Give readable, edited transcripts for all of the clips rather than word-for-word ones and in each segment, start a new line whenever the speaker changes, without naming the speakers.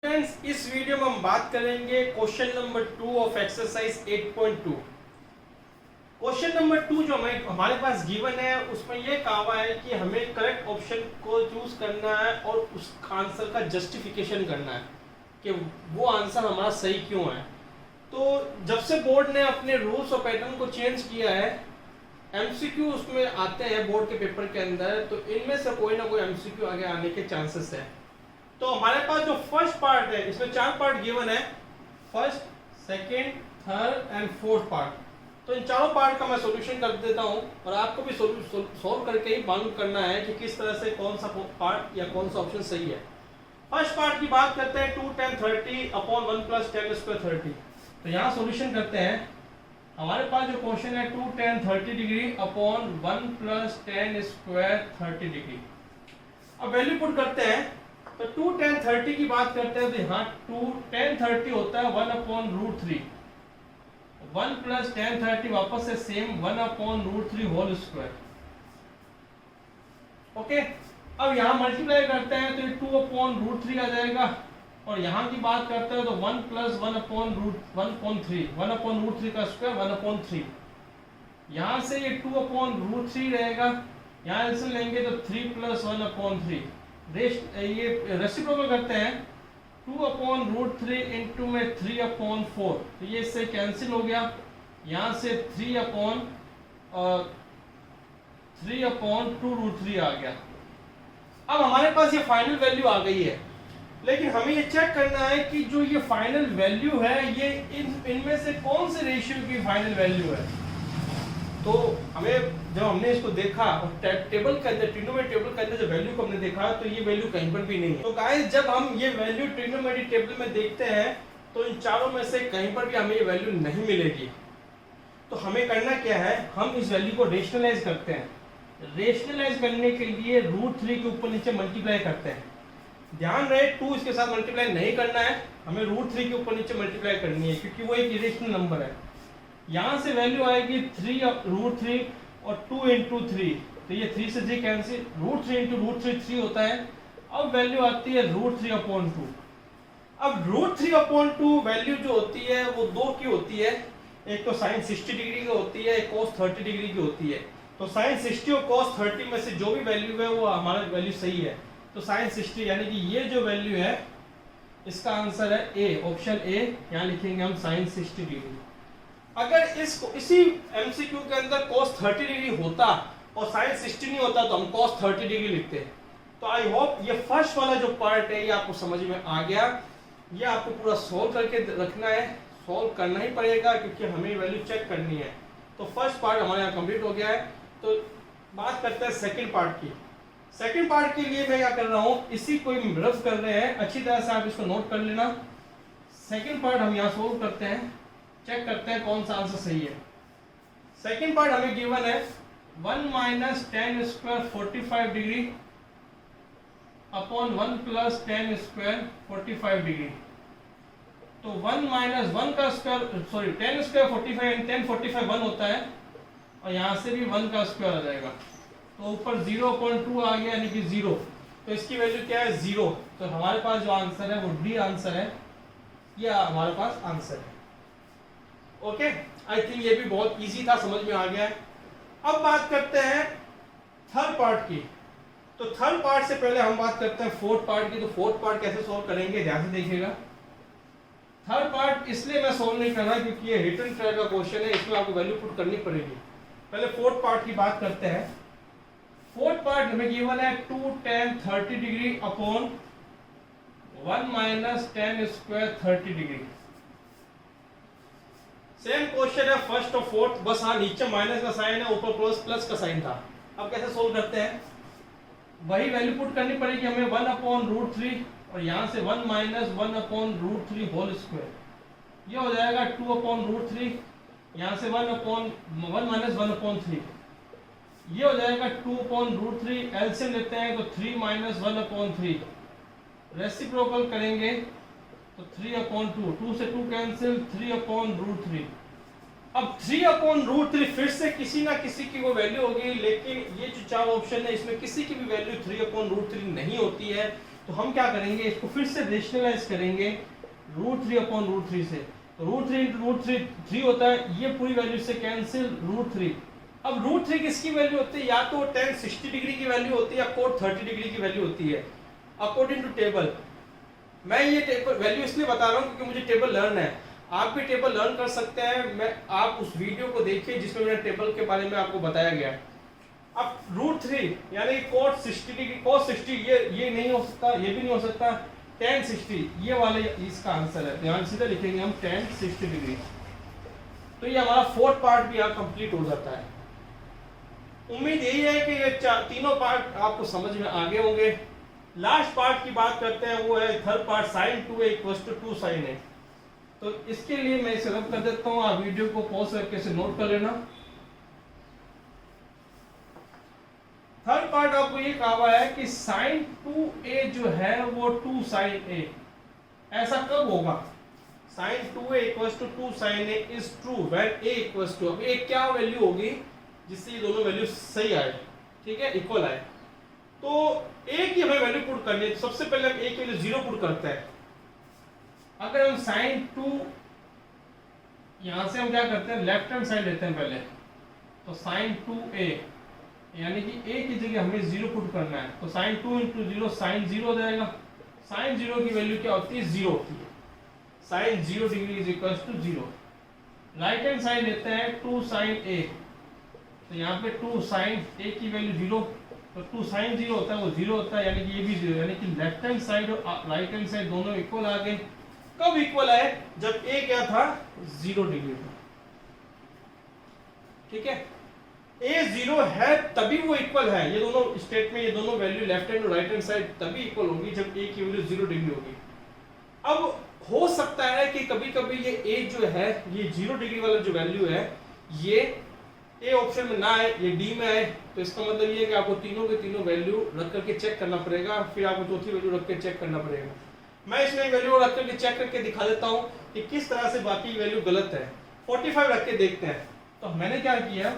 Friends, इस video में हम बात करेंगे question number 2 of exercise 8.2। Question number 2 जो हमारे पास गिवन है उसमें यह कहा हुआ है कि हमें करेक्ट ऑप्शन को चूज करना है और उस आंसर का जस्टिफिकेशन करना है कि वो आंसर हमारा सही क्यों है। तो जब से बोर्ड ने अपने रूल्स और पैटर्न को चेंज किया है, एमसीक्यू उसमें आते हैं बोर्ड के पेपर के अंदर, तो इनमें से कोई ना कोई एमसीक्यू आगे आने के चांसेस है। तो हमारे पास जो फर्स्ट पार्ट है, इसमें 4 पार्ट गिवन है, first, second, third and fourth part. तो इन चारों पार्ट का मैं सॉल्यूशन कर देता हूं और आपको भी सॉल्व करके ही मालूम करना है कि किस तरह से कौन सा पार्ट या कौन सा ऑप्शन सही है। फर्स्ट पार्ट की बात करते हैं 2 10 30 अपॉन 1 प्लस 10 स्क्वायर 30। तो यहाँ सॉल्यूशन करते हैं। हमारे पास जो क्वेश्चन है 2 10 30 degree upon 1 plus 10 square 30 degree. अब वैल्यू पुट करते हैं। तो 2 10 30 की बात करते हैं तो यहाँ 2 10 30 होता है 1 अपॉन रूट 3, 1 प्लस 10 30 वापस से same 1 upon root 3 whole square. Okay, अब यहाँ मल्टीप्लाई करते हैं तो ये 2 अपॉन रूट 3 आ जाएगा और यहाँ की बात करते हैं तो 1 plus 1 upon root 1 upon 3, 1 upon root 3 का स्क्वायर 1 अपॉन 3। यहाँ से ये 2 अपॉन रूट 3 रहेगा, यहाँ आंसर लेंगे तो 3 प्लस 1 अपॉन 3। ये रेसिप्रोकल करते हैं 2 अपॉन रूट 3 इंटू में 3 अपॉन 4, तो ये इससे कैंसिल हो गया। यहाँ से 3 अपॉन 2 रूट 3 आ गया। अब हमारे पास ये फाइनल वैल्यू आ गई है, लेकिन हमें ये चेक करना है कि जो ये फाइनल वैल्यू है ये इनमें से कौन से रेशियो की फाइनल वैल्यू है। तो हमें जब हमने इसको देखा और टेबल के अंदर, ट्रिग्नोमेट्री टेबल के अंदर जब वैल्यू को हमने देखा तो ये वैल्यू कहीं पर भी नहीं है। तो गाइस, जब हम ये वैल्यू ट्रिग्नोमेट्री टेबल में देखते हैं तो इन चारों में से कहीं पर भी हमें ये वैल्यू नहीं मिलेगी। तो हमें करना क्या है, हम इस वैल्यू को रेशनलाइज करते हैं। रेशनलाइज करने के लिए रूट 3 के ऊपर नीचे मल्टीप्लाई करते हैं। ध्यान रहे 2 इसके साथ मल्टीप्लाई नहीं करना है, हमें रूट 3 के ऊपर नीचे मल्टीप्लाई करनी है क्योंकि वो एक इरेशनल नंबर है। यहाँ से वैल्यू आएगी 3 रूट 3 और 2 इंटू 3, तो ये 3 से 3 कैंसिल, रूट 3 इंटू रूट 3 3 होता है। अब वैल्यू आती है रूट 3 अपॉन 2। अब रूट 3 अपॉन 2 वैल्यू जो होती है वो 2 की होती है, एक तो साइन 60 डिग्री की होती है, एक cos 30 डिग्री की होती है। तो साइन 60 और cos 30 में से जो भी वैल्यू है वो हमारा वैल्यू सही है। तो साइन 60 यानी कि ये जो वैल्यू है इसका आंसर है ए, ऑप्शन ए। यहाँ लिखेंगे हम साइन 60 डिग्री। अगर इसको इसी एमसीक्यू के अंदर cos 30 डिग्री होता और sin 60 नहीं होता तो हम cos 30 डिग्री लिखते। तो आई होप ये फर्स्ट वाला जो पार्ट है ये आपको समझ में आ गया। ये आपको पूरा सॉल्व करके रखना है, सॉल्व करना ही पड़ेगा क्योंकि हमें वैल्यू चेक करनी है। तो फर्स्ट पार्ट हमारे यहाँ कंप्लीट हो गया है। तो बात करते हैं सेकेंड पार्ट की। सेकेंड पार्ट के लिए मैं क्या कर रहा हूँ, इसी को रफ कर रहे हैं, अच्छी तरह से आप इसको नोट कर लेना। सेकेंड पार्ट हम यहाँ सोल्व करते हैं, चेक करते हैं कौन सा आंसर सही है। सेकेंड पार्ट हमें गिवन है 1 minus 10 square 45 degree upon 1 plus 10 square 45 degree. तो 1 माइनस 1 का स्क्वायर, सॉरी 10 स्क्वायर 45 एंड 10 45 1 होता है और यहाँ से भी 1 का स्क्वायर आ जाएगा। तो ऊपर 0.2 आ गया यानी कि 0। तो इसकी वैल्यू क्या है, 0। तो हमारे पास जो आंसर है वो डी आंसर है, यह हमारे पास आंसर है। ओके, आई थिंक ये भी बहुत इजी था, समझ में आ गया है। अब बात करते हैं थर्ड पार्ट की। तो थर्ड पार्ट से पहले हम बात करते हैं फोर्थ पार्ट की। तो फोर्थ पार्ट कैसे सॉल्व करेंगे, ध्यान से देखिएगा। थर्ड पार्ट इसलिए मैं सॉल्व नहीं कर रहा क्योंकि ये रिटन ट्रायल का क्वेश्चन है, इसमें आपको वैल्यू पुट करनी पड़ेगी। पहले फोर्थ पार्ट की बात करते हैं। फोर्थ पार्ट हमें गिवन है 2 10 30 degree upon 1 minus 10 square 30 degree. Same question है फर्स्ट और फोर्थ, बस हाँ नीचे माइनस का साइन है, ऊपर प्लस का साइन था। अब कैसे सोल्व करते हैं, वही वैल्यू पुट करनी पड़ेगी हमें 1 अपॉन रूट 3 और यहाँ से 1 minus 1 upon root 3 whole square. ये हो जाएगा 2 अपॉन रूट 3, यहाँ से 1 माइनस 1 अपॉन 3, ये हो जाएगा 2 अपॉन रूट 3। एलसीएम लेते हैं तो 3 माइनस 1 अपॉन 3, रेसिप्रोकल करेंगे तो 3 अपॉन 2, 2 से 2 कैंसिल, 3 अपॉन रूट 3। अब 3 अपॉन रूट 3 फिर से किसी ना किसी की वो वैल्यू होगी, लेकिन ये जो 4 ऑप्शन है इसमें किसी की भी वैल्यू 3 अपॉन रूट 3 नहीं होती है। तो हम क्या करेंगे, इसको फिर से रेशनलाइज करेंगे √3/√3 से। तो √3 × √3 होता है, ये पूरी वैल्यू से कैंसिल √3। अब √3 किसकी वैल्यू होती है, या तो tan 60 डिग्री की वैल्यू होती है या cot 30 डिग्री की वैल्यू होती है अकॉर्डिंग टू टेबल। मैं ये टेबल वैल्यू इसलिए बता रहा हूँ क्योंकि मुझे टेबल लर्न है, आप भी टेबल लर्न कर सकते हैं। आप उस वीडियो को देखिए जिसमें मैंने टेबल के बारे में आपको बताया गया है। अब √3 यानी cot 60 डिग्री, cos 60 ये नहीं हो सकता, ये भी नहीं हो सकता, tan 60 ये वाले इसका आंसर है। ध्यान सीधे लिखेंगे हम tan 60 डिग्री। तो ये हमारा फोर्थ पार्ट भी यहाँ कंप्लीट हो जाता है। उम्मीद यही है कि ये तीनों पार्ट आपको समझ में आ गए होंगे। लास्ट पार्ट की बात करते हैं, वो है third part, sin 2a = 2 sin a। तो इसके लिए मैं इसे रब कर देता हूँ, आप वीडियो को पॉज करके इसे नोट कर लेना। थर्ड पार्ट आपको ये कहा हुआ है कि sin 2a जो है वो 2 sin a, ऐसा कब होगा, sin 2a = 2 sin a is true when a = अब a क्या वैल्यू होगी जिससे ये दोनों वैल्यू सही आए, ठीक है, इक्वल आए। तो a की हमें वैल्यू पुट करनी है। तो सबसे पहले हम a की वैल्यू 0 पुट करते हैं। अगर हम sin 2 यहां से हम क्या करते हैं, लेफ्ट हैंड साइड लेते हैं पहले, तो sin 2a यानी कि a की जगह हमें 0 पुट करना है। तो sin 2 × 0 sin 0 हो जाएगा। sin 0 की वैल्यू क्या होती है, 0 होती है। sin 0 degree = 0। Right hand side लेते हैं 2 sin a, तो यहाँ पे 2 sin a की वैल्यू 0, तो 2 sin 0 होता है वो 0 होता है, यानी कि ये भी 0, यानी कि लेफ्ट हैंड साइड और राइट हैंड साइड दोनों इक्वल आ गए। कब इक्वल आए, जब a क्या था, 0 डिग्री था, ठीक है। a 0 है तभी वो इक्वल है। ये दोनों स्टेट में ये दोनों वैल्यू लेफ्ट हैंड और राइट हैंड साइड तभी इक्वल होगी जब a की वैल्यू 0 डिग्री होगी। अब हो सकता है कि कभी कभी ये a जो है, ये 0 डिग्री वाला जो वैल्यू है, ये ए ऑप्शन में ना आए, ये डी में आए। तो इसका मतलब ये है कि आपको तीनों के तीनों वैल्यू रख करके चेक करना पड़ेगा, फिर आपको चौथी वैल्यू रख के चेक करना पड़ेगा। मैं इसमें वैल्यू रख करके चेक करके दिखा देता हूँ कि किस तरह से बाकी वैल्यू गलत है। 45 रख के देखते हैं। तो मैंने क्या किया,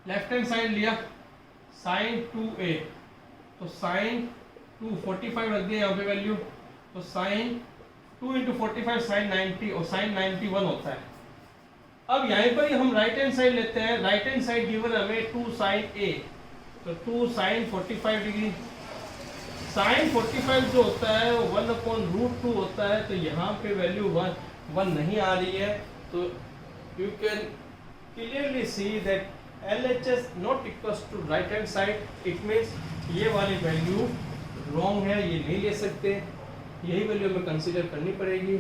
लेफ्ट हैंड साइड लिया sin 2a, तो sin 2 45 रख दिया यहाँ पे वैल्यू, तो sin 2 × 45 sin 90 और sin 91 होता है। अब यहाँ पर हम राइट हैंड साइड लेते हैं। राइट हैंड साइड गिवन हमें 2 sin a, तो 2 sin 45 डिग्री। sin 45 जो होता है वो 1/√2 होता है, तो यहाँ पे वैल्यू 1 नहीं आ रही है। तो you can clearly see that LHS not equals to right hand side. It means ये वाली वैल्यू रॉन्ग है, ये नहीं ले सकते, यही वैल्यू हमें कंसीडर करनी पड़ेगी।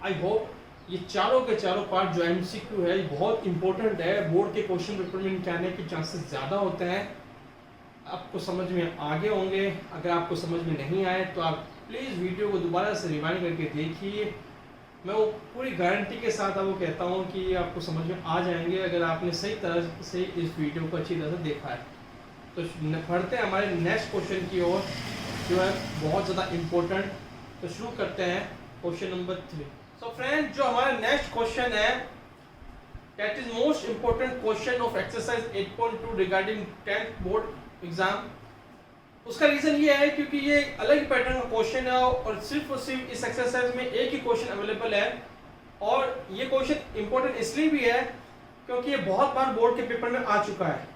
आई होप ये चारों के चारों पार्ट जो MCQ है ये बहुत इंपॉर्टेंट है। बोर्ड के क्वेश्चन पेपर में इनके आने के चांसेस ज़्यादा होते हैं। आपको समझ में आ गए होंगे। अगर आपको समझ में नहीं आए तो आप प्लीज़ वीडियो को दोबारा से रिवाइंड करके देखिए। मैं वो पूरी गारंटी के साथ आपको कहता हूँ कि आपको समझ में आ जाएंगे अगर आपने सही तरह से इस वीडियो को अच्छी तरह से देखा है। तो बढ़ते हैं हमारे नेक्स्ट क्वेश्चन की ओर जो है बहुत ज़्यादा इम्पोर्टेंट। तो शुरू करते हैं क्वेश्चन नंबर 3। सो फ्रेंड, जो हमारा नेक्स्ट क्वेश्चन है that is most important question of exercise 8.2 regarding 10th board exam. उसका रीजन ये है क्योंकि ये अलग पैटर्न का क्वेश्चन है और सिर्फ इस एक्सरसाइज में एक ही क्वेश्चन अवेलेबल है। और ये क्वेश्चन इंपॉर्टेंट इसलिए भी है क्योंकि ये बहुत बार बोर्ड के पेपर में आ चुका है।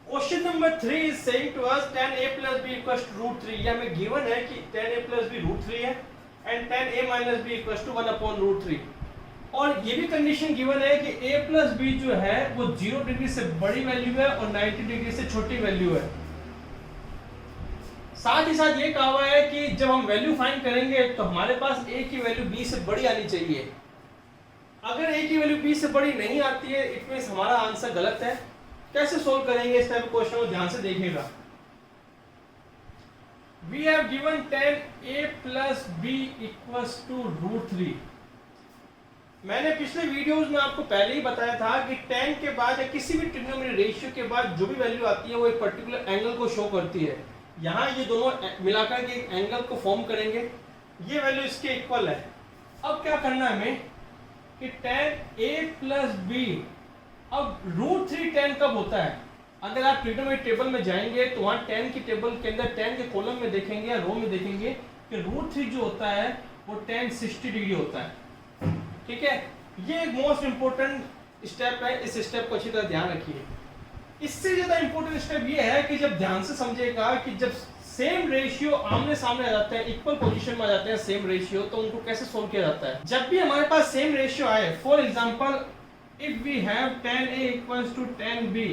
Question number 3 is saying to us tan a + b = √3। ये हमें गिवन है कि tan a + b √3 है एंड tan a - b = 1/√3। और ये भी कंडीशन गिवन है कि a + b जो है वो 0 डिग्री से बड़ी वैल्यू है और 90 डिग्री से छोटी वैल्यू है। साथ ही साथ ये कहा हुआ है कि जब हम वैल्यू फाइंड करेंगे तो हमारे पास a की वैल्यू b से बड़ी आनी चाहिए। अगर a की वैल्यू b से बड़ी नहीं आती है इट मींस हमारा आंसर गलत है। कैसे सोल्व करेंगे इस टाइप क्वेश्चन को ध्यान से देखिएगा। We have given tan a + b = √3। मैंने पिछले वीडियोस में आपको पहले ही बताया था कि tan के बाद या किसी भी ट्रिग्नोमेट्रिक रेशियो के बाद जो भी वैल्यू आती है वो एक पर्टिकुलर एंगल को शो करती है। यहाँ ये दोनों मिलाकर के एक एंगल को फॉर्म करेंगे, ये वैल्यू इसके इक्वल है। अब क्या करना है हमें कि tan a + b, अब √3 tan कब होता है अगर आप ट्रिग्नोमेट्री टेबल में जाएंगे तो वहाँ 10 की टेबल के अंदर 10 के कॉलम में देखेंगे या रो में देखेंगे कि √3 जो होता है वो tan 60 डिग्री होता है। ठीक है, ये एक मोस्ट इंपॉर्टेंट स्टेप है, इस स्टेप को अच्छी तरह ध्यान रखिए। इससे ज्यादा इंपॉर्टेंट स्टेप ये है कि जब ध्यान से समझेगा कि जब सेम रेशियो आमने सामने आ जाते हैं, इक्वल पोजीशन में आ जाते हैं सेम रेशियो, तो उनको कैसे सोल्व किया जाता है। जब भी हमारे पास सेम रेशियो आए, for example if we have tan A equals to tan B,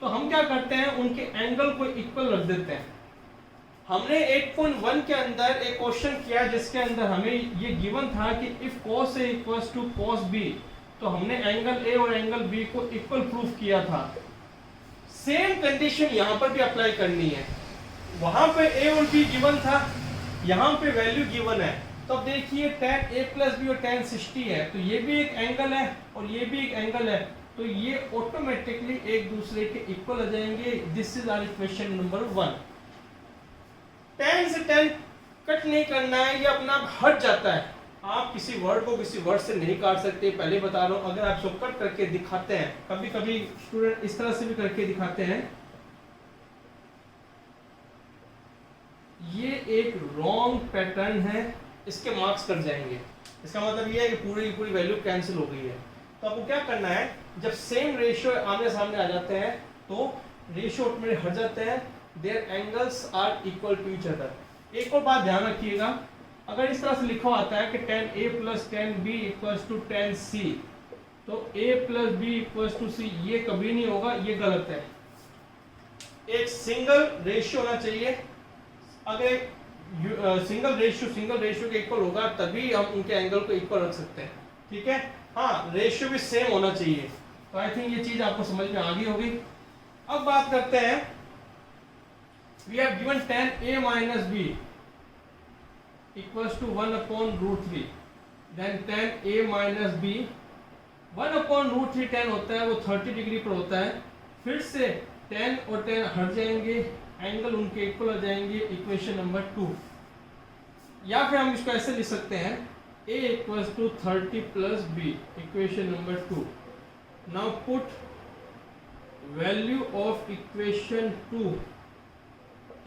तो हम क्या करते हैं, उनके एंगल को इक्वल रख देते हैं। हमने 8.1 के अंदर एक क्वेश्चन किया जिसके अंदर हमें ये गिवन था कि if cos A equals to cos B, तो हमने एंगल A और एंगल B को इक्वल प्रूफ किया था। सेम कंडीशन यहाँ पर भी अप्लाई करनी है। वहां पे A और B गिवन था, यहाँ पे वैल्यू गिवन है। तो अब देखिए tan A प्लस B और tan 60 है, तो ये भी एक एंगल है और ये भी एक एंगल है, तो ये ऑटोमेटिकली एक दूसरे के इक्वल आ जाएंगे। This is our equation number 1। tan से tan कट नहीं करना है, ये अपना आप हट जाता है। आप किसी वर्ड को किसी वर्ड से नहीं काट सकते, पहले बता रहा हूं। अगर आप इसको कट करके दिखाते हैं, कभी कभी स्टूडेंट इस तरह से भी करके दिखाते हैं, ये एक रॉन्ग पैटर्न है, इसके मार्क्स कट जाएंगे। इसका मतलब ये है कि पूरी की पूरी वैल्यू कैंसिल हो गई है। तो आपको क्या करना है, जब सेम रेशियो आमने सामने आ जाते हैं तो रेशियो में हट जाते हैं, their angles are equal to each other. एक और बात ध्यान रखिएगा, अगर इस तरह से लिखा होता है कि tan A plus tan B equals to tan C, तो A plus B equals to C, ये कभी नहीं होगा, ये गलत है। एक सिंगल रेशियो होना चाहिए। अगर सिंगल रेशियो के इक्वल होगा तभी हम उनके एंगल को इक्वल रख सकते हैं। ठीक है, हाँ, रेशियो भी सेम होना चाहिए। तो आई थिंक ये चीज आपको समझ में आ गई होगी। अब बात करते हैं, we have given tan A minus B equals to 1/√3, then tan A minus B 1/√3 tan होता है, वो 30 डिग्री पर होता है। फिर से tan और tan हट जाएंगे, एंगल उनके इक्वल आ जाएंगे, इक्वेशन नंबर 2। या फिर हम इसको ऐसे लिख सकते हैं, A equals to 30 plus B, equation number 2। Now put value of equation 2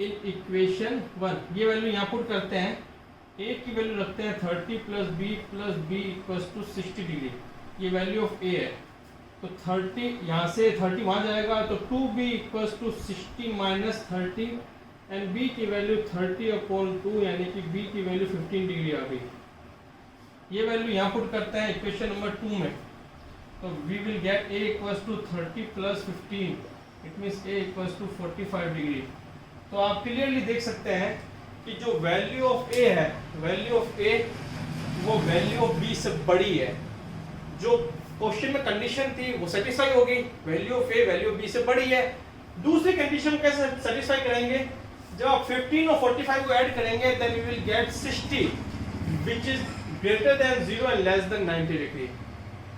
in equation 1। ये वैल्यू यहाँ पुट करते हैं, A की वैल्यू रखते हैं 30 plus B equals to 60 degree, ये वैल्यू ऑफ A है। तो 30 यहाँ से 30 वहाँ जाएगा, तो 2B equals to 60 minus 30, and B की वैल्यू 30/2, यानी कि B की वैल्यू 15 डिग्री आ गई। ये वैल्यू यहाँ पुट करते हैं इक्वेशन नंबर 2 में, तो we will get A equals to 30 plus 15, it means A equals to 45 degree. तो आप क्लियरली देख सकते हैं कि जो वैल्यू ऑफ A है, वैल्यू ऑफ A वो वैल्यू ऑफ B से बड़ी है। जो क्वेश्चन में कंडीशन थी वो सेटिस्फाई हो गई, value of A value of B से बड़ी है। दूसरी कंडीशन कैसे सेटिस्फाई करेंगे, जब आप 15 और 45 को ऐड करेंगे, then you will get 60 which is greater than 0 and less than 90 degree.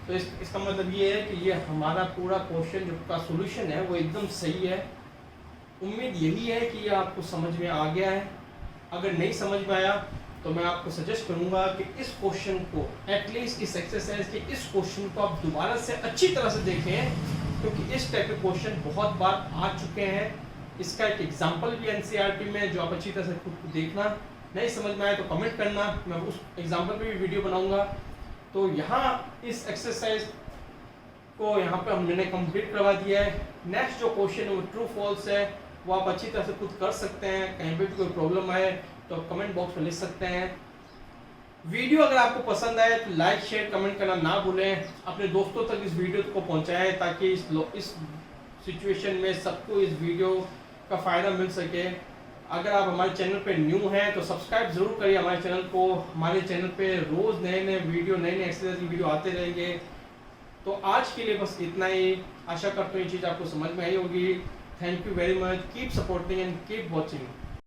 तो इसका मतलब ये है कि ये हमारा पूरा क्वेश्चन जो का सॉल्यूशन है वो एकदम सही है। उम्मीद यही है कि ये आपको समझ में आ गया है। अगर नहीं समझ में आया तो मैं आपको सजेस्ट करूंगा कि इस क्वेश्चन को, एटलीस्ट इस एक्सरसाइज के इस क्वेश्चन को आप दोबारा से अच्छी तरह से देखें, क्योंकि इस टाइप के क्वेश्चन बहुत बार आ चुके हैं। इसका एक एग्जाम्पल भी एनसीईआरटी में, जो आप अच्छी तरह से खुद देखना। नहीं समझ में आए तो कमेंट करना, मैं उस एग्जाम्पल पे भी वीडियो बनाऊंगा। तो यहाँ इस एक्सरसाइज को यहाँ पे हमने कंप्लीट करवा दिया है। नेक्स्ट जो क्वेश्चन है वो ट्रू फॉल्स है, वो आप अच्छी तरह से खुद कर सकते हैं। कहीं पे भी कोई प्रॉब्लम आए तो आप कमेंट बॉक्स में लिख सकते हैं। वीडियो अगर आपको पसंद आए तो लाइक शेयर कमेंट करना ना भूलें। अपने दोस्तों तक इस वीडियो को पहुंचाएं ताकि इस सिचुएशन में सबको इस वीडियो का फ़ायदा मिल सके। अगर आप हमारे चैनल पे न्यू हैं तो सब्सक्राइब ज़रूर करिए हमारे चैनल को। हमारे चैनल पे रोज़ नए नए वीडियो, नए नए एक्सरसाइज की वीडियो आते रहेंगे। तो आज के लिए बस इतना ही। आशा करता हूँ ये चीज़ आपको समझ में आई होगी। Thank you very much. Keep supporting and keep watching.